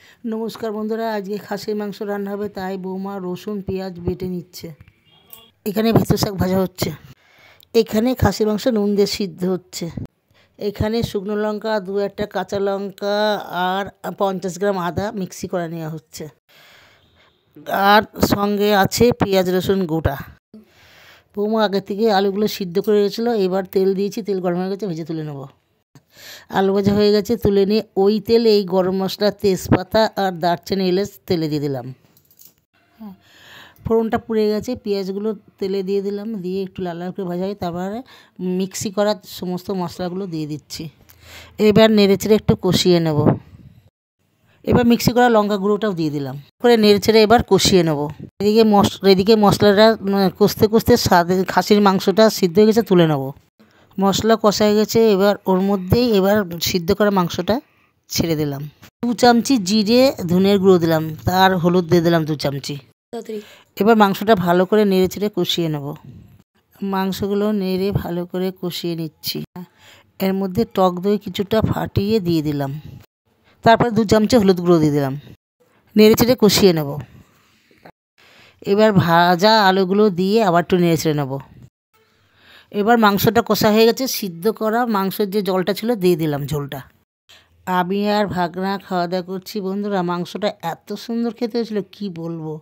नमस्कार बंधुरा आज के खासिर मांस रान्ना होबे ताई बौमा रसुन पेঁয়াজ बेटे निচ্ছে। एखाने भेतর शाक भाजा होच्छे। एखाने खासिर मांस नुन दिए सिद्ध होच्छे। एखाने शुकनो लंका दो एकटा काँचा लंका और 50 ग्राम आदा मिक्सी करे नेওয়া হচ্ছে। আর সঙ্গে আছে পেঁয়াজ রসুন গোটা। বৌমা আগে থেকে আলুগুলো সিদ্ধ করে রেখেছিল। এবার তেল দিয়েছি, তেল গরম হয়ে গেছে, ভেজে তুলে নেব। आलू भाजा हो गए तुले नहीं ओई तेले गरम मसला तेजपाता और दारचिनी एलाच तेले दिए दिलाम। फोड़नटा पुड़े गए पेঁয়াজগুলো तेले दिए दिलाम, दिए एकटू लाल लाल करे भाजा हয়ে तारपरे मिक्सी करा समस्त मसलागुलो दिए दिচ্ছি। एबार नेড়েচেড়ে एकटू कषिয়ে नेब। एबार मिक्सी करा लंका गुঁড়োटाও দিয়ে দিলাম করে নেড়েচেড়ে এবার কষিয়ে নেব। এদিকে মশলাটা কষতে কষতে খাসির মাংসটা সিদ্ধ হয়ে গেছে, তুলে নেব। मसला कषा हो गए एबार ओर मध्य एबार सिद्ध करा मांसटा छेड़े दिलाम। 2 चामची जिरे धनियार गुঁড়ো दिलाम, तार हलुद दिए दिलाम 2 चामची। एबार मांसटा भालो करे नेड़े चेड़े कषिए नेब। मांसगुलो नेड़े भालो करे कषिए निচ্ছি। एर मध्य टक दई किछुटा फाटिए दिए दिलाम, तारपर 2 चामची हलुद गुঁড়ো दिए दिलाम। नेड़े चेड़े कषिए नेब। एबार भाजा आलुगुलो दिए आबार एकटू नेड़े चेड़े नेब। एबार मांसटा कषा हो गए सिद्ध करा मांसर जो जलटा छिलो दिए दिलाम झोलटा। आमी आर भागना खावा दावा करछि बंधुरा। मांसटा एत सुंदर खेते हयेछिलो कि बोलबो।